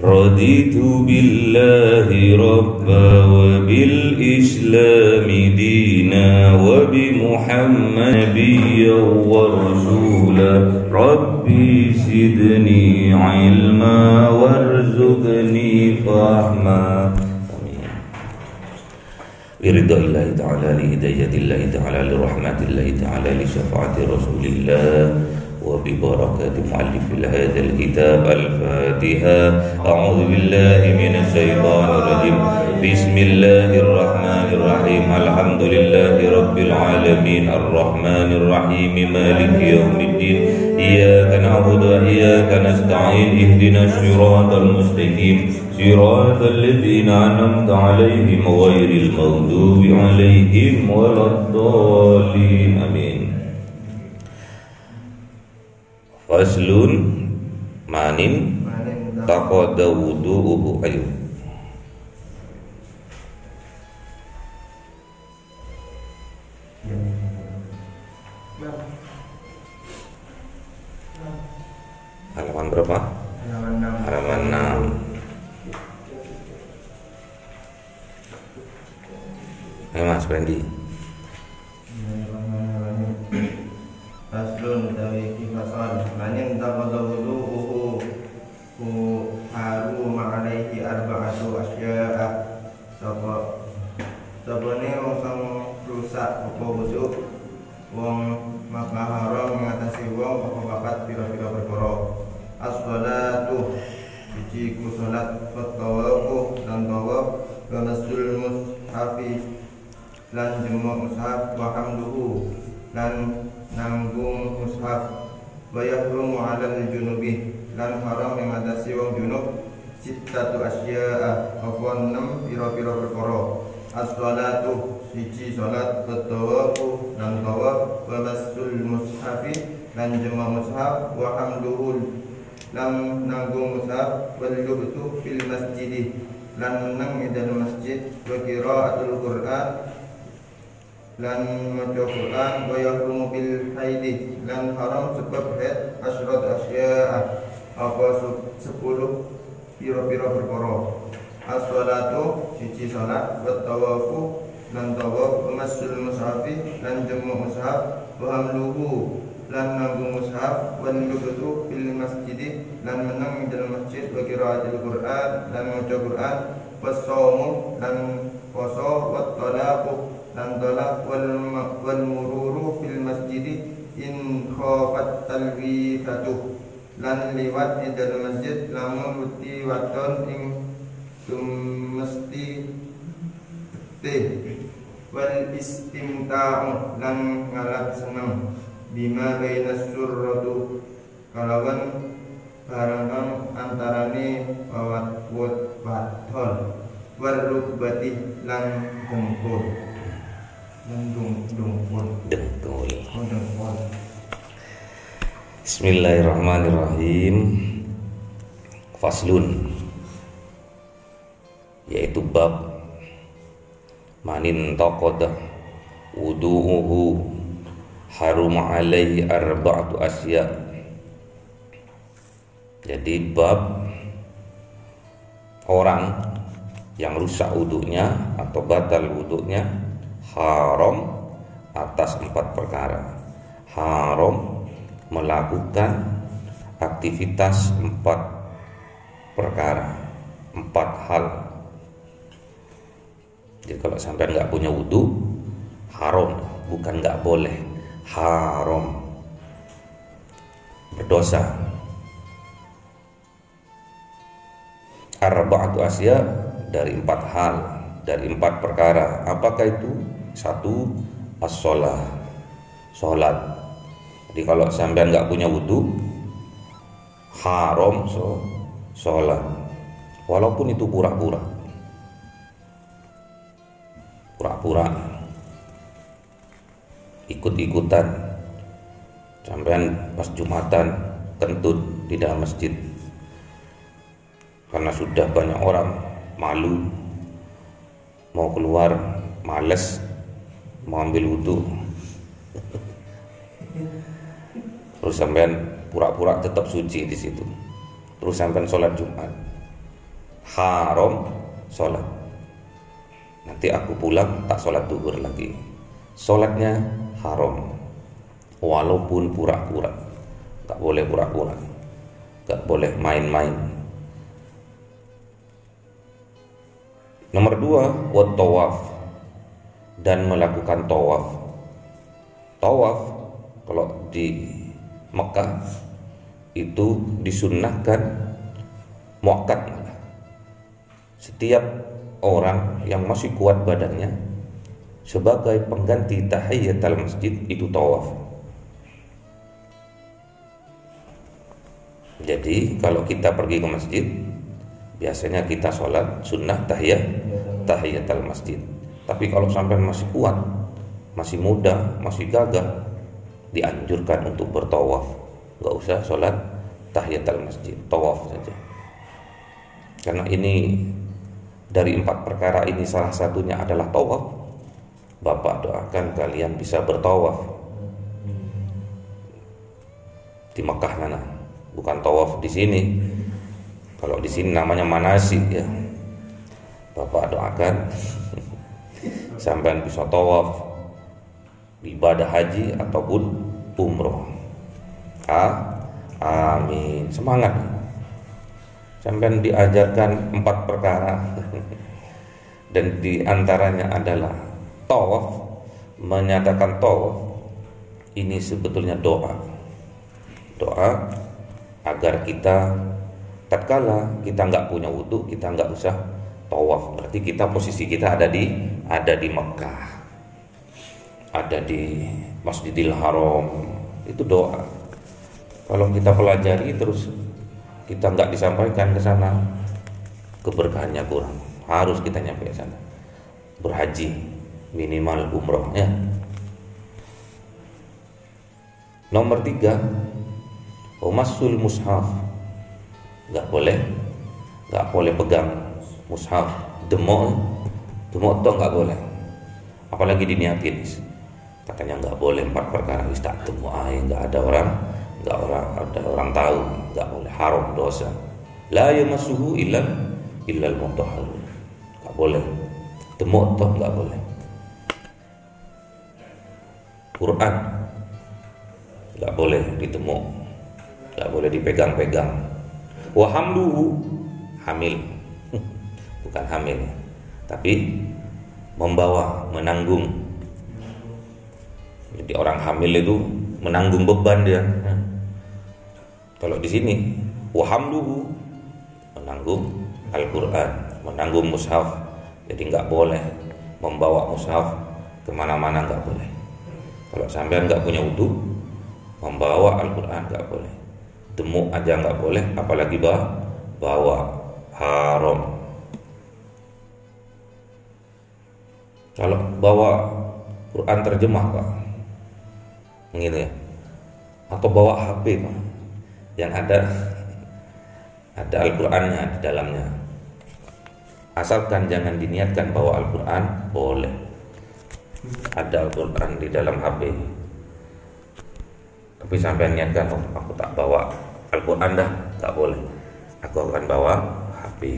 Raditu billahi rabba wa bil islami dina wa bi Muhammad nabiyyan wa rasula. Rabbi zidni ilma warzuqni fahma. Biridaillahi ta'ala li hidayatillahi ta'ala li rahmatillahi ta'ala li syafaati rasulillah wa bi barakati muallifil hadzal kitab al-Fatihah. A'udzu billahi minasy syaithanir rajim. Bismillahirrahmanirrahim. Alhamdulillahi rabbil alamin arrahmanir rahim maliki yaumiddin. Iyyaka na'budu wa iyyaka nasta'in. Ihdinas siratal mustaqim. Siratal ladzina an'amta 'alaihim ghairil maghdubi 'alaihim waladdallin. Amin. Faslun manin taqadda wudu'uhu. Ayo. Halaman berapa? Halaman 6. Ayo Mas Brendi. Faslun dari fasal manin taqadda wudu'uhu haru ma'alaihi arba'atu asya'a. Sabane wong kang rusak apa wudu wong maka haram ngatasi wong apa papat pira-pira perkara. As-shalatu siji ku salat, fatawafu lan tawaf, wa masul mushafi lan jemu mushaf, wa hamduhu lan nanggung mushaf, wa yahrumu 'alal junubi lan haram ing atase wong junub sittatu asya'a apa 6 pira-pira perkara. As-shalatu siji salat, fatawafu lan tawaf, wa masul mushafi lan jemu mushaf, wa hamduhu lan nanggung mushaf, wal lubtu fil masjid lan nang ing dalam masjid, wa qiraatul Qur'an lan maca Quran, wa yahrumu bil haidi lan haram sebab haid asyrad asya'a apa 10 pira-pira perkara. As-shalatu siji salat, wa tawafu lan tawaf, wa masul mushafi lan jemu mushaf, wa hamluhu lan nanggung mushaf, wal lubtu fil masjid lan menang dalam masjid, wa qiraatul Qur'an lan maca Quran, was shaumu lan puasa, wat talaqu lan talaq, wal mururu fil masjid in khafat talwifatu lan liwat ing dalam masjid lamun wedi wadon ing mesti teh, wal istimta'u lan ngalap seneng bima bainas surratu kalawan barang antarane wadon war rukbati lan dengkul. Bismillahirrahmanirrahim. Faslun, yaitu bab manin taqadda wudu'uhu harum alaihi arba'atu asya. Jadi bab orang yang rusak wudunya atau batal wudunya haram atas 4 perkara. Haram melakukan aktivitas 4 perkara, 4 hal. Jadi kalau sampai nggak punya wudu, haram, bukan nggak boleh, haram, berdosa. Arba'atu asya, dari 4 hal, dari 4 perkara. Apakah itu? 1, as-shalah, sholat. Jadi kalau sampean nggak punya wudu, haram sholat, walaupun itu pura-pura, ikut-ikutan. Sampean pas Jumatan kentut di dalam masjid karena sudah banyak orang, malu, mau keluar, males, mau ambil wudu, terus sampean pura-pura tetap suci di situ, terus sampean sholat Jumat, haram sholat. Nanti aku pulang tak sholat duhur lagi. Sholatnya haram, walaupun pura-pura. Gak boleh pura-pura, gak boleh main-main. Nomor 2, wat tawaf, dan melakukan tawaf. Tawaf kalau di Mekah itu disunnahkan muakkad. Setiap orang yang masih kuat badannya, sebagai pengganti tahiyatul masjid itu tawaf. Jadi kalau kita pergi ke masjid, biasanya kita sholat sunnah tahiyatul masjid. Tapi kalau sampai masih kuat, masih muda, masih gagah, dianjurkan untuk bertawaf. Gak usah sholat tahiyatul masjid, tawaf saja. Karena ini dari 4 perkara ini salah satunya adalah tawaf. Bapak doakan kalian bisa bertawaf di Mekah mana, bukan tawaf di sini. Kalau di sini namanya manasik ya. Bapak doakan sampai bisa tawaf di ibadah haji ataupun umroh. Amin. Semangat. Sampai diajarkan 4 perkara dan diantaranya adalah tawaf. Menyatakan tawaf ini sebetulnya doa agar kita tatkala kita nggak punya wudu, kita nggak usah tawaf. Berarti kita posisi kita ada di Mekah, ada di Masjidil Haram. Itu doa. Kalau kita pelajari terus kita nggak disampaikan ke sana, keberkahannya kurang. Harus kita nyampe ke sana. Berhaji minimal umroh ya. Nomor 3, masul mushaf. Nggak boleh pegang mushaf. Demok toh nggak boleh. Apalagi diniatin. Katanya nggak boleh 4 perkara. Tak demok aja, nggak ada orang tahu, nggak boleh, haram, dosa. La yamassuhu illal mutahharun. Nggak boleh. Demok toh nggak boleh. Quran nggak boleh ditemuk, nggak boleh dipegang-pegang. Wa hamluhu, hamil, bukan hamil, tapi membawa, menanggung. Jadi orang hamil itu menanggung beban dia. Kalau di sini wa hamluhu, menanggung Al-Quran, menanggung mushaf. Jadi nggak boleh membawa mushaf kemana-mana, nggak boleh. Kalau sampean nggak punya wudu, membawa Al-Quran nggak boleh. Demuk aja nggak boleh, apalagi bawa, haram. Kalau bawa Quran terjemah Pak, gitu ya, atau bawa HP Pak, yang ada Al-Qurannya di dalamnya. Asalkan jangan diniatkan bawa Al-Quran, boleh. Ada Al-Quran di dalam HP, tapi sampai niatkan, aku tak bawa Al-Quran dah, tak boleh. Aku akan bawa HP.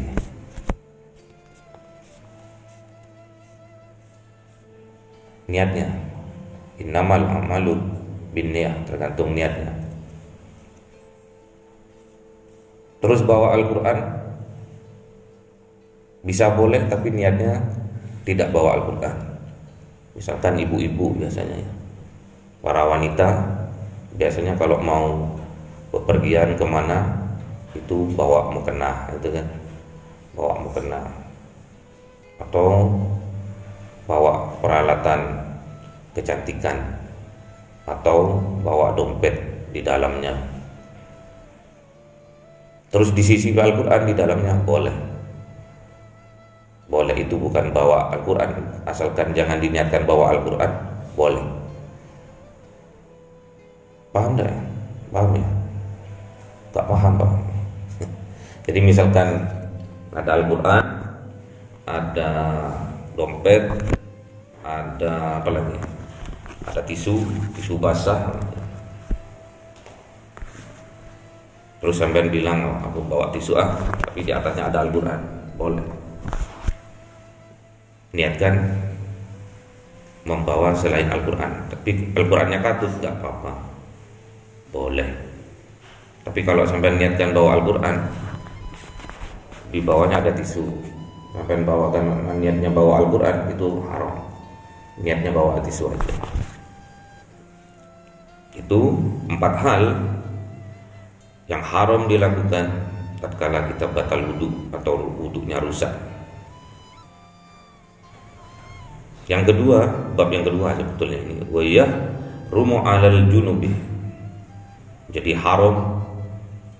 Niatnya, innamal a'malu binniyah, tergantung niatnya. Terus bawa Al-Quran bisa boleh, tapi niatnya tidak bawa Al-Quran. Misalkan ibu-ibu biasanya ya, para wanita biasanya kalau mau bepergian kemana itu bawa mukena, itu kan, bawa mukena, atau bawa peralatan kecantikan, atau bawa dompet di dalamnya. Terus di sisi Al-Quran di dalamnya boleh. Boleh, itu bukan bawa Al-Quran, asalkan jangan diniatkan bawa Al-Quran, boleh. Paham tak? Paham ya? Tak paham Pak. Jadi misalkan ada Al-Quran, ada dompet, ada apa lagi? Ada tisu basah. Terus sampean bilang, aku bawa tisu tapi di atasnya ada Al-Quran. boleh. Niatkan membawa selain Al-Quran, tapi Al-Qurannya katut nggak apa-apa, boleh. Tapi kalau sampai niatkan bawa Al-Quran, di bawahnya ada tisu, sampai bawakan niatnya bawa Al-Quran, itu haram. Niatnya bawa tisu aja. Itu 4 hal yang haram dilakukan tatkala kita batal wudhu atau wudhunya rusak. Yang kedua, bab yang kedua sebetulnya ini, wa yahrumu 'alal junubi. Jadi haram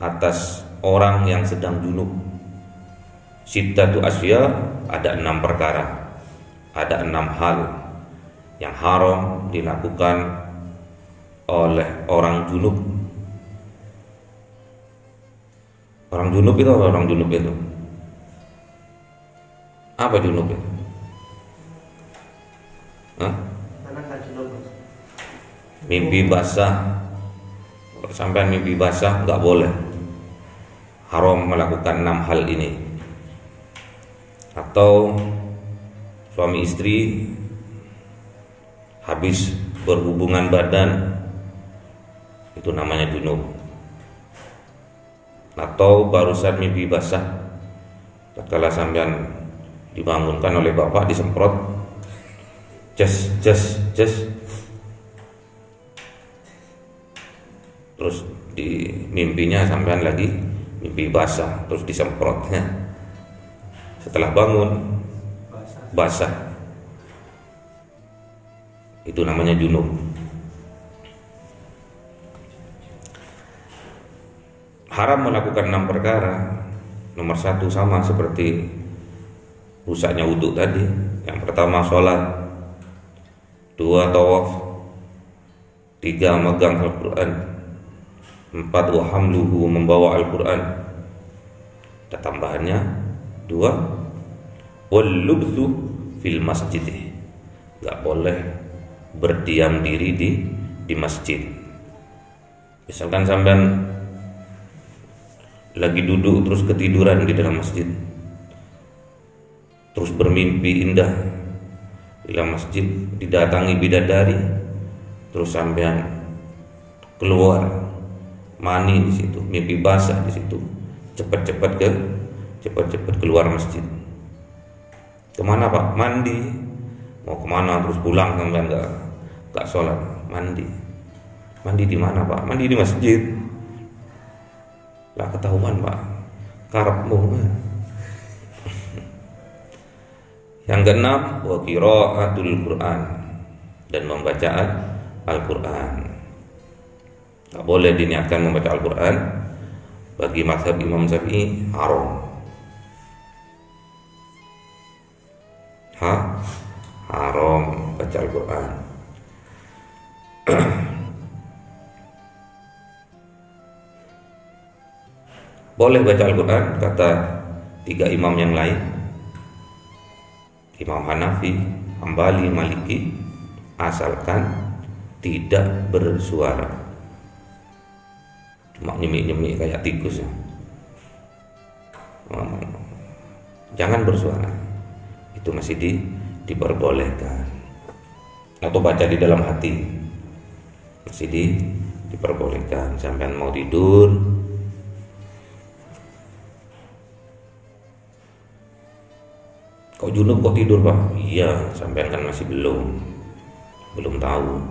atas orang yang sedang junub. Sittatu asya, ada 6 perkara, ada 6 hal yang haram dilakukan oleh orang junub. Orang junub itu apa? Orang junub itu apa junub itu? Mimpi basah. Kalau sampai mimpi basah nggak boleh, haram melakukan 6 hal ini. Atau suami istri habis berhubungan badan, itu namanya junub. Atau barusan mimpi basah, tatkala sampean dibangunkan oleh bapak, disemprot jas, terus di mimpinya sampean lagi mimpi basah, terus disemprotnya. Setelah bangun basah, itu namanya junub. Haram melakukan 6 perkara. Nomor 1 sama seperti rusaknya wudhu tadi. Yang pertama sholat, 2 tawaf, 3 megang Al-Quran, 4 wahamluhu, membawa Al-Quran. Ada tambahannya 2, wal-lubthu fil masjid, gak boleh berdiam diri di masjid. Misalkan sampean lagi duduk terus ketiduran di dalam masjid, terus bermimpi indah di dalam masjid, didatangi bidadari, terus sampean keluar mani di situ, mimpi basah di situ, cepat-cepat keluar masjid. Kemana Pak? Mandi. Mau kemana? Terus pulang sampean nggak sholat, mandi. Mandi di mana Pak? Mandi di masjid. Lah ketahuan Pak, karepmu. Yang keenam, wa qiraatul Quran, dan membaca Al-Quran. Gak boleh diniatkan membaca Al-Quran. Bagi mazhab Imam Syafi'i haram. Haram baca Al-Quran. Boleh baca Al-Quran kata 3 imam yang lain, Imam Hanafi, Hambali, Maliki, asalkan tidak bersuara. Cuma nyemik-nyemik kayak tikus ya. Jangan bersuara. Itu masih diperbolehkan. Atau baca di dalam hati, masih diperbolehkan. Sampai mau tidur, kok junub kok tidur Pak? Iya, sampean kan masih belum tahu.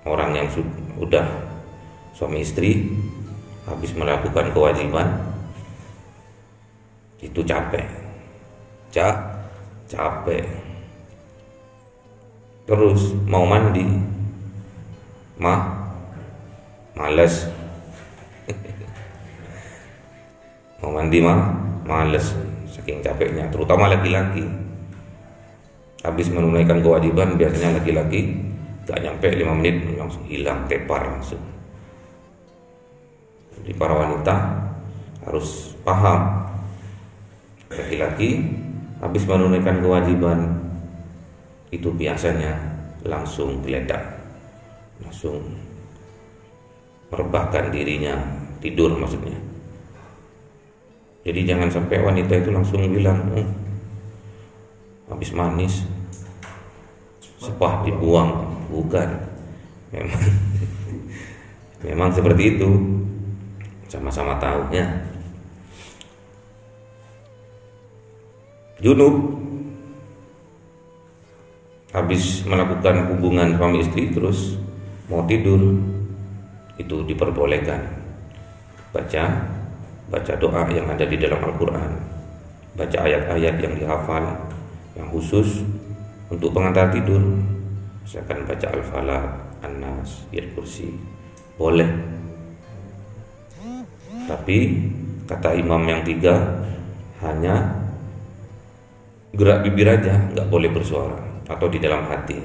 Orang yang sudah suami istri habis melakukan kewajiban itu capek, terus mau mandi males, mau mandi males, saking capeknya. Terutama laki-laki habis menunaikan kewajiban, biasanya laki-laki gak nyampe 5 menit langsung hilang, tepar langsung. Jadi para wanita harus paham, laki-laki habis menunaikan kewajiban itu biasanya langsung geledak, langsung merebahkan dirinya, tidur maksudnya. Jadi jangan sampai wanita itu langsung bilang habis manis sepah dibuang. Bukan, memang seperti itu, sama-sama tahu ya. Junub habis melakukan hubungan suami istri terus mau tidur, itu diperbolehkan baca doa yang ada di dalam Al-Quran, baca ayat-ayat yang dihafal yang khusus untuk pengantar tidur. Misalkan baca Al-Falaq, An-Nas, Ayatul Kursi, boleh. Tapi kata imam yang 3, hanya gerak bibir aja, nggak boleh bersuara atau di dalam hati.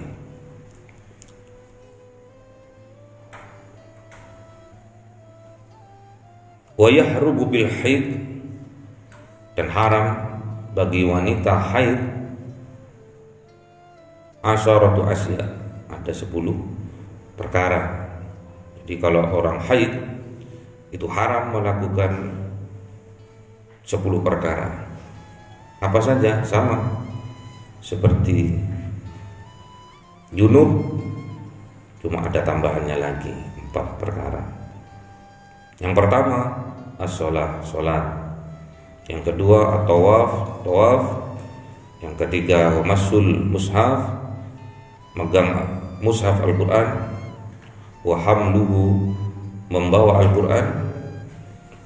Wa yahrubu bil haid, dan haram bagi wanita haid asyaratu asya, ada 10 perkara. Jadi kalau orang haid itu haram melakukan 10 perkara. Apa saja? Sama seperti junub, cuma ada tambahannya lagi 4 perkara. Yang pertama as-shalah, salat. Yang kedua at-tawaf, tawaf. Yang ketiga masul mushaf, megang mushaf Al-Quran. Wa hamluhu, membawa Al-Quran.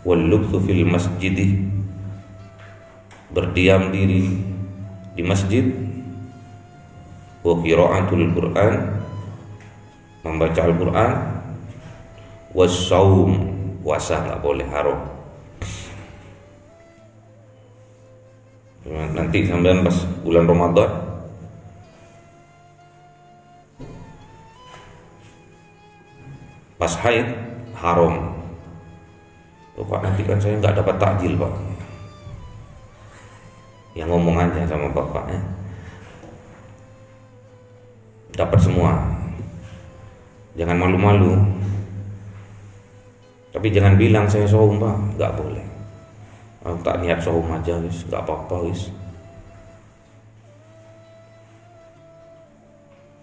Wal lubthu fil masjid, berdiam diri di masjid. Wa qira'atul Quran, membaca Al-Quran. Was-shaum, puasa nggak boleh, haram. Nanti sampean pas bulan Ramadan pas haid haram. Loh Pak, nanti kan saya nggak dapat takjil Pak. Ya ngomong aja sama bapaknya, dapat semua. Jangan malu-malu. Tapi jangan bilang saya saum Pak, nggak boleh. Aku tak niat saum aja wis, nggak apa-apa wis.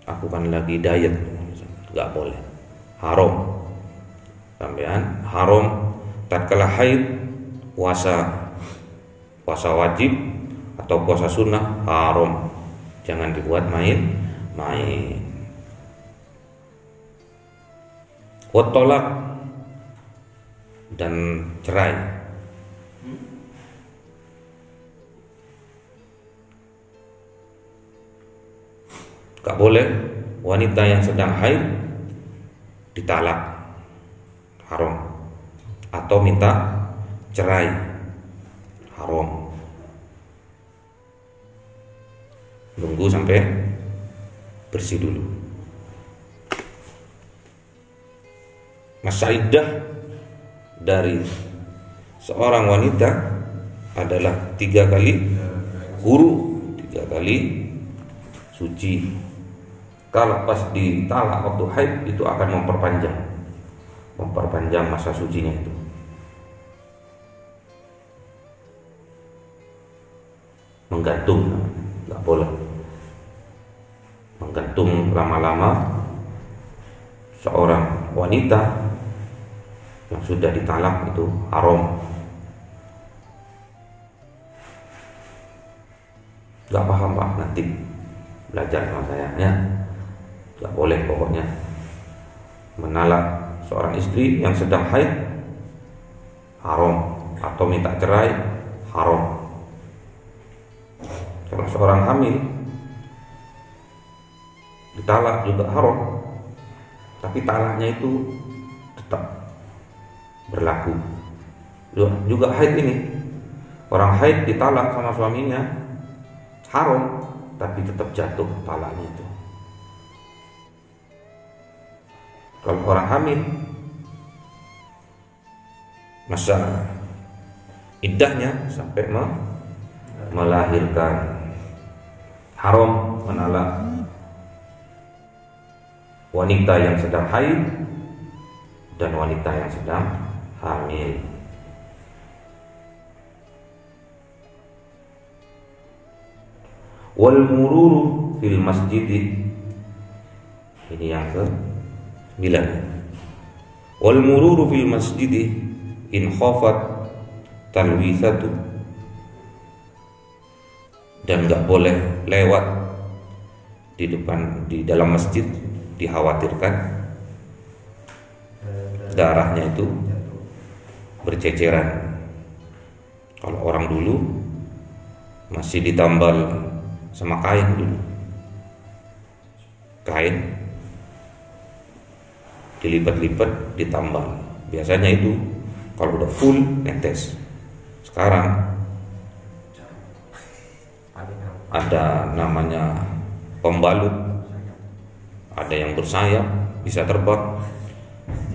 Aku kan lagi diet, nggak boleh. Haram. Sampean haram tatkala haid, puasa wajib atau puasa sunnah haram. Jangan dibuat main-main. Wa tolak, dan cerai. Gak boleh wanita yang sedang haid ditalak, haram. Atau minta cerai, haram. Nunggu sampai bersih dulu. Masa iddah dari seorang wanita adalah 3 kali huru, 3 kali suci. Kalau pas ditalak waktu haid itu akan memperpanjang masa sucinya itu. Menggantung, nggak boleh. Menggantung lama-lama seorang wanita yang sudah ditalak itu haram. Gak paham Pak, nanti belajar sama saya ya. Gak boleh pokoknya menalak seorang istri yang sedang haid, haram. Atau minta cerai, haram. Kalau seorang hamil ditalak juga haram. Tapi talaknya itu tetap berlaku. Juga haid ini, orang haid ditalak sama suaminya haram, tapi tetap jatuh talaknya itu. Kalau orang hamil masa iddahnya sampai melahirkan, haram menalak wanita yang sedang haid dan wanita yang sedang hamil. Wal mururu fil masjid, ini yang ke-9. Wal mururu fil masjid in khafat talwisatu, dan nggak boleh lewat di dalam masjid dikhawatirkan darahnya itu berceceran. Kalau orang dulu masih ditambal sama kain dulu, kain dilipat-lipat ditambal, biasanya itu kalau udah full netes. Sekarang ada namanya pembalut, ada yang bersayap bisa terbang,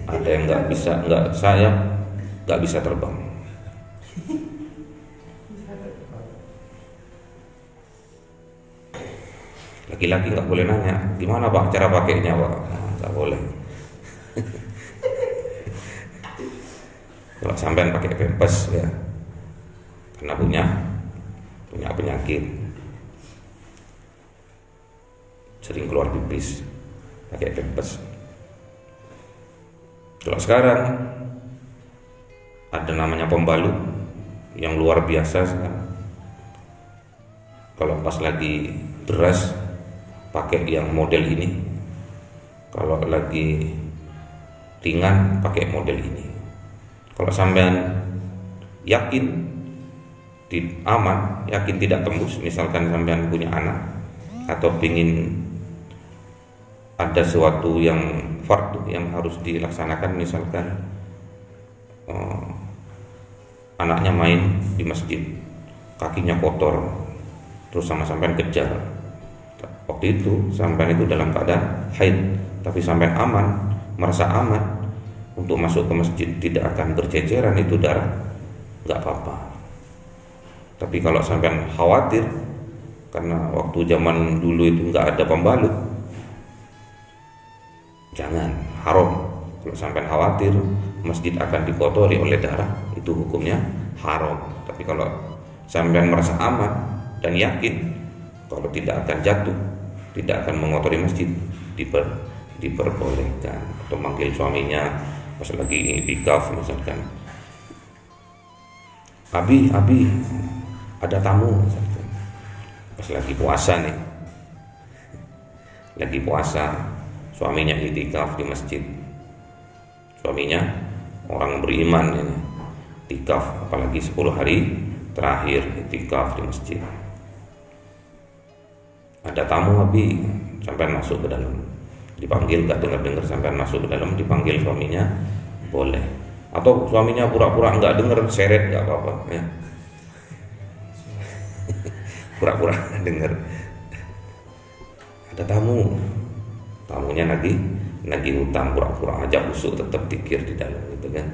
ada yang nggak sayap nggak bisa terbang. Laki-laki nggak boleh nanya gimana Pak cara pakainya Pak, nggak boleh. Kalau sampean pakai pampers ya, karena punya penyakit, sering keluar pipis, pakai pampers. Kalau sekarang ada namanya pembalut yang luar biasa sekarang. Kalau pas lagi deras pakai yang model ini, kalau lagi ringan pakai model ini. Kalau sampean yakin aman, yakin tidak tembus, misalkan sampean punya anak atau ingin ada sesuatu yang fardu yang harus dilaksanakan, misalkan anaknya main di masjid, kakinya kotor, terus sama sampean kejar. Waktu itu sampean itu dalam keadaan haid, tapi sampean aman, merasa aman untuk masuk ke masjid, tidak akan berceceran itu darah, nggak apa-apa. Tapi kalau sampean khawatir, karena waktu zaman dulu itu nggak ada pembalut, jangan, haram. Kalau sampean khawatir masjid akan dikotori oleh darah, itu hukumnya haram. Tapi kalau sampean merasa aman dan yakin kalau tidak akan jatuh, tidak akan mengotori masjid, diperbolehkan. Atau manggil suaminya pas lagi iktikaf misalkan, Abi ada tamu misalkan. Pas lagi puasa nih, lagi puasa, suaminya iktikaf di masjid. Suaminya orang beriman ini, iktikaf, apalagi 10 hari terakhir iktikaf di masjid. Ada tamu Abi, sampai masuk ke dalam, dipanggil gak dengar sampai masuk ke dalam, dipanggil suaminya, boleh. Atau suaminya pura-pura nggak dengar, seret nggak apa-apa ya. Pura-pura dengar. Ada tamunya lagi hutang, pura-pura aja busuk, tetap dikir di dalam gitu kan.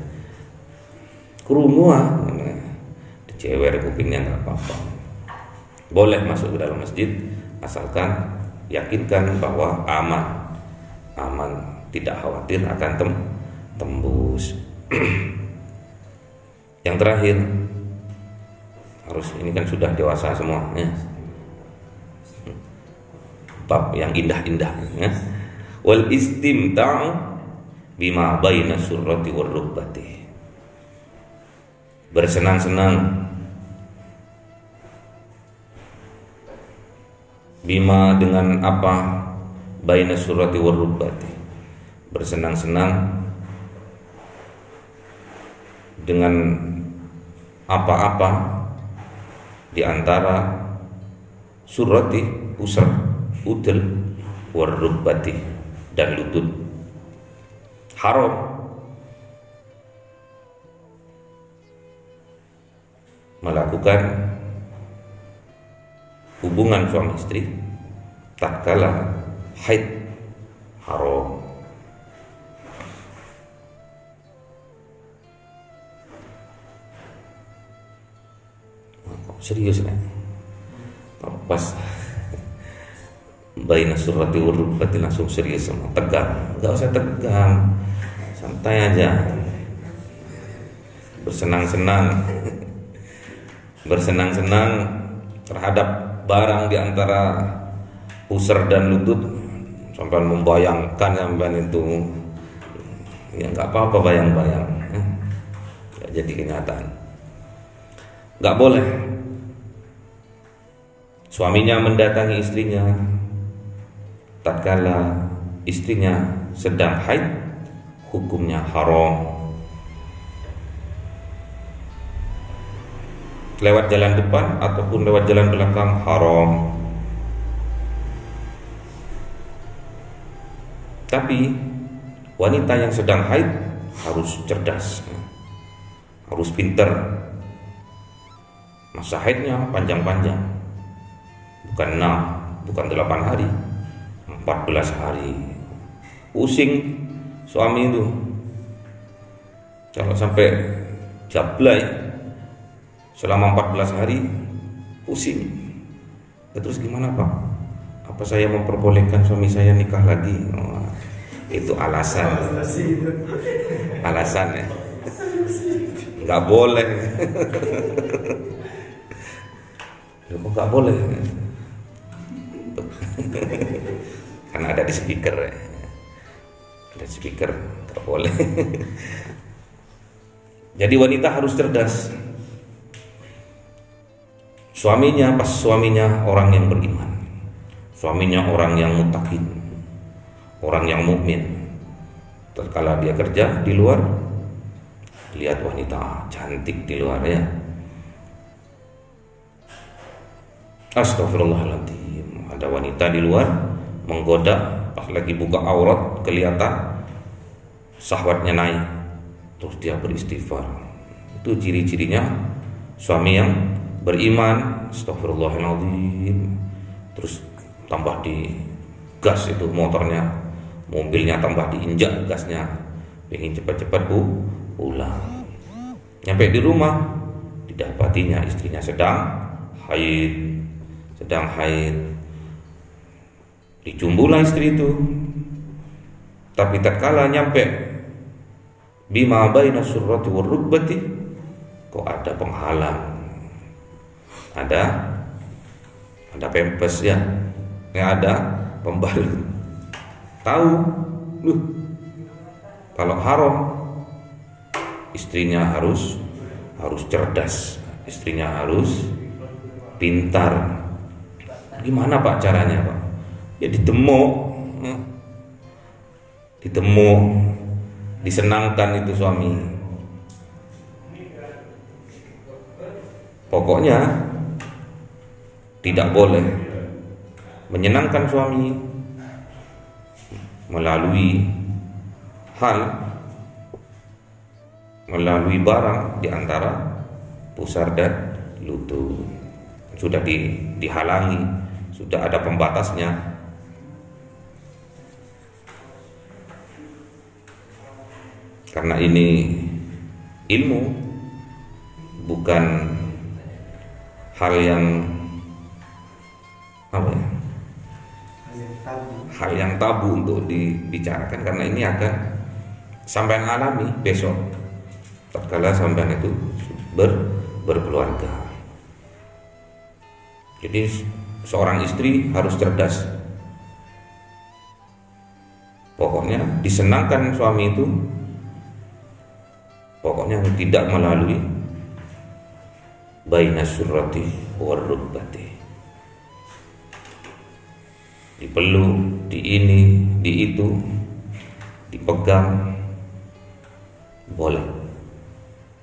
Kerumuh dicewer kupingnya nggak apa-apa. Boleh masuk ke dalam masjid asalkan yakinkan bahwa aman, tidak khawatir akan tembus. Yang terakhir, harus ini kan sudah dewasa semua ya. Bab yang indah-indah ya. Wal istimta'u bima baina surrati war rukbati, bersenang-senang bima dengan apa, baina surrati war rukbati, bersenang-senang dengan apa-apa di antara surrati, pusar, udel, warrukbati, dan lutut. Haram melakukan hubungan suami istri tatkala haid, haram. Serius nih, pas baina surrati war rukbati langsung serius semua, tegang. Nggak usah tegang, santai aja, bersenang-senang terhadap barang di antara pusar dan lutut, sampai membayangkan sampai itu, ya nggak apa-apa bayang-bayang, nggak jadi kenyataan. Nggak boleh suaminya mendatangi istrinya tatkala istrinya sedang haid, hukumnya haram. Lewat jalan depan ataupun lewat jalan belakang haram. Tapi wanita yang sedang haid harus cerdas, harus pintar. Masa haidnya panjang-panjang, bukan 6, bukan 8 hari, 14 hari. Pusing suami itu kalau sampai jablay selama 14 hari, pusing. Terus gimana Pak? Apa saya memperbolehkan suami saya nikah lagi? Oh, itu alasan ya, nggak boleh. Kok nggak boleh? Karena ada di speaker ya. Ada speaker, nggak boleh. Jadi wanita harus cerdas. Suaminya orang yang beriman, suaminya orang yang muttaqin, orang yang mukmin. Tatkala dia kerja di luar, lihat wanita cantik di luar ya, astagfirullahaladzim, ada wanita di luar menggoda, pas lagi buka aurat kelihatan syahwatnya naik, terus dia beristighfar. Itu ciri-cirinya suami yang beriman. Astagfirullahaladzim. Terus tambah di gas itu motornya, mobilnya tambah diinjak gasnya, pengen cepat-cepat pulang. Nyampe di rumah didapatinya istrinya sedang haid. Dicumbulah istri itu. Tapi tatkala nyampe bima baina surrati war rukbati, kok ada penghalang, ada pempes ya, yang ada pembalut. Tahu, kalau haram, istrinya harus cerdas, istrinya harus pintar. Gimana Pak caranya Pak? Ya ditemuk, disenangkan itu suami. Pokoknya tidak boleh menyenangkan suami melalui barang di antara pusar dan lutut. Sudah dihalangi, sudah ada pembatasnya. Karena ini ilmu, bukan hal yang hal yang tabu untuk dibicarakan, karena ini akan sampean alami besok tatkala sampean itu berkeluarga. Jadi seorang istri harus cerdas. Pokoknya disenangkan suami itu, pokoknya tidak melalui baina surrati war rukbati. Dipeluk, di ini, di itu, dipegang, boleh.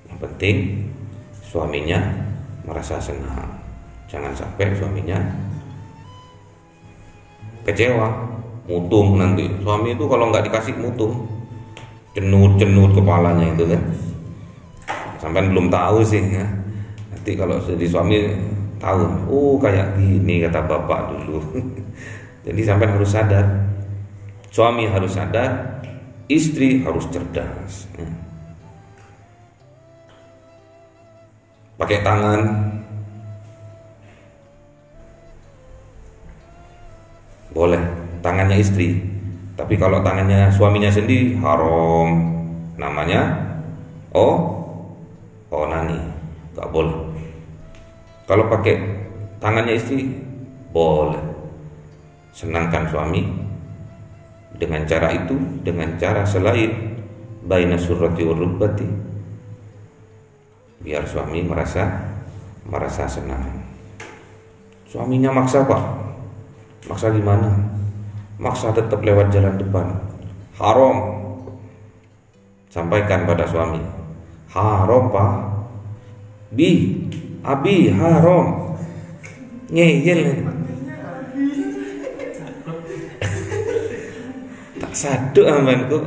Yang penting suaminya merasa senang. Jangan sampai suaminya kecewa, mutung nanti. Suami itu kalau nggak dikasih mutung, cenut kepalanya itu kan. Sampai belum tahu sih ya. Nanti kalau jadi suami tahu, oh kayak gini kata bapak dulu. Jadi sampai harus sadar, suami harus sadar, istri harus cerdas. Pakai tangan, boleh tangannya istri, tapi kalau tangannya suaminya sendiri haram, namanya onani, nggak boleh. Kalau pakai tangannya istri boleh. Senangkan suami dengan cara itu, dengan cara selain baina surrati wa rubbati, biar suami merasa senang. Suaminya maksa Pak, maksa gimana? Maksa tetap lewat jalan depan, haram. Sampaikan pada suami, haram Pak, abi haram, ngeyel. Tak saduk amanku,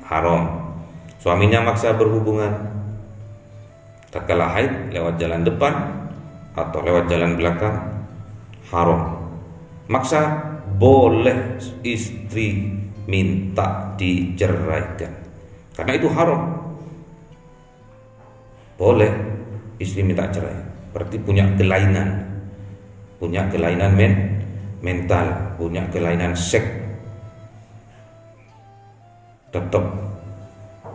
haram. Suaminya maksa berhubungan, tak kalah haid lewat jalan depan atau lewat jalan belakang, haram. Maksa boleh istri minta diceraikan, karena itu haram. Boleh istri minta cerai, berarti punya kelainan mental, punya kelainan seks, tetap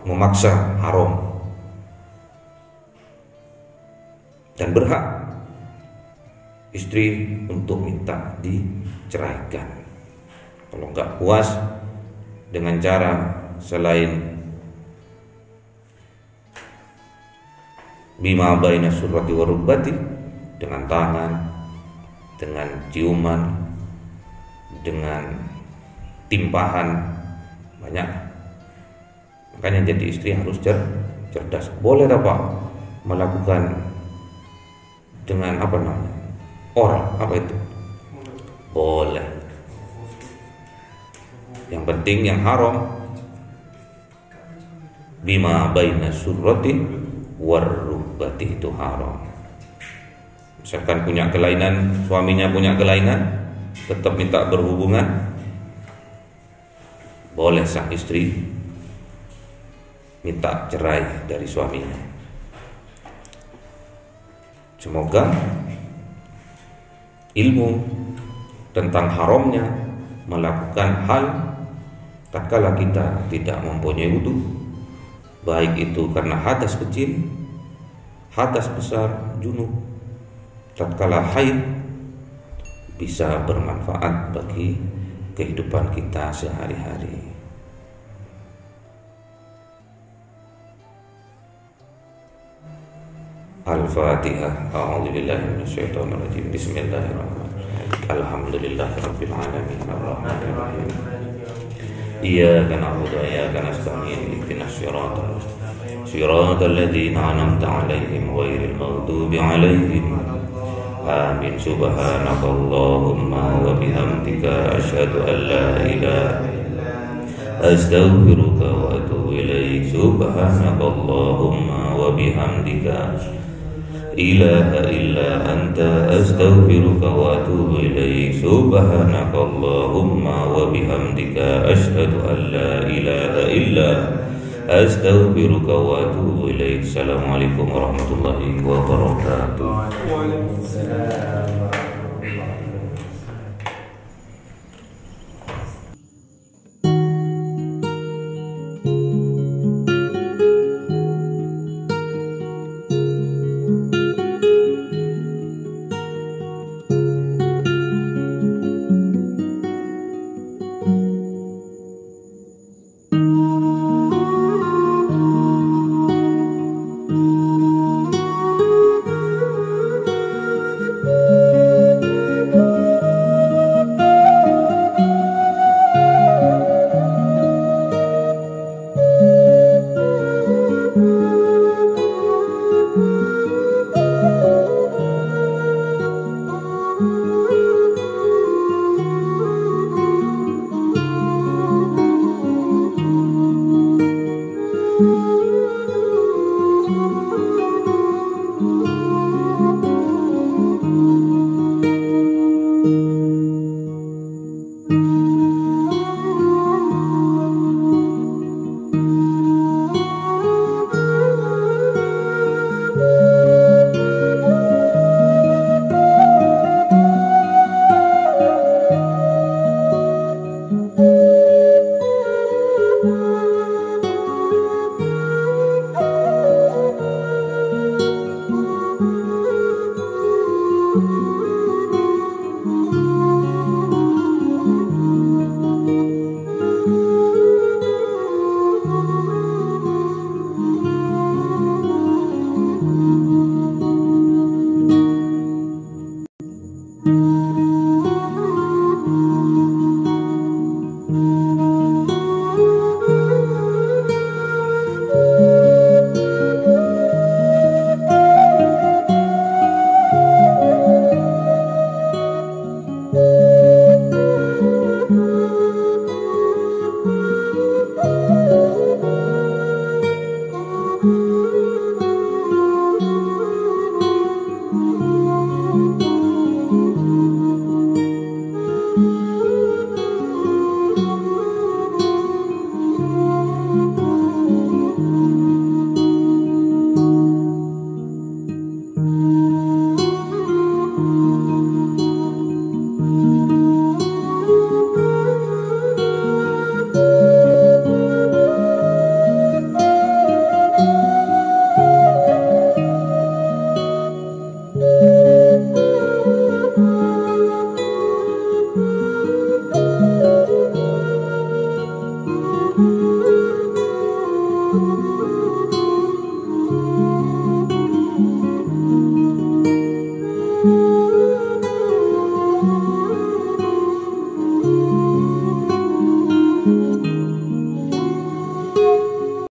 memaksa, haram. Dan berhak istri untuk minta diceraikan kalau nggak puas dengan cara selain bima baina surrati wa rubbati, dengan tangan, dengan ciuman, dengan timpahan, banyak. Makanya jadi istri harus cerdas. Boleh tak Pak melakukan dengan apa namanya, oral, apa itu? Boleh. Yang penting yang haram bima baina surrati war rubbati, itu haram. Misalkan punya kelainan, suaminya punya kelainan, tetap minta berhubungan, boleh sang istri minta cerai dari suaminya. Semoga ilmu tentang haramnya melakukan hal tatkala kita tidak mempunyai wudu, baik itu karena hadas kecil, hadas besar, junub, tatkala haid, bisa bermanfaat bagi kehidupan kita sehari-hari. Al-Fatihah. A'udzubillahi minasyaitonirrajim. Bismillahirrahmanirrahim. Alhamdulillahirabbil alamin. Arrahmanirrahim. Iyyaka na'budu wa iyyaka nasta'in. Ihdinas siratal mustaqim. Siratal ladzina an'amta 'alaihim ghairil maghdubi 'alaihim. Amin. Subhanakallahumma wa bihamdika asyhadu an la ilaha illa anta astaghfiruka wa atubu ilaik. Subhanakallahumma wa bihamdika ilaha illa anta astaghfiruka wa atubu ilaik. Subhanakallahumma wa bihamdika asyhadu an la ilaha illa astaghfiruka wa atubu ilaik. Assalamualaikum warahmatullahi wabarakatuh.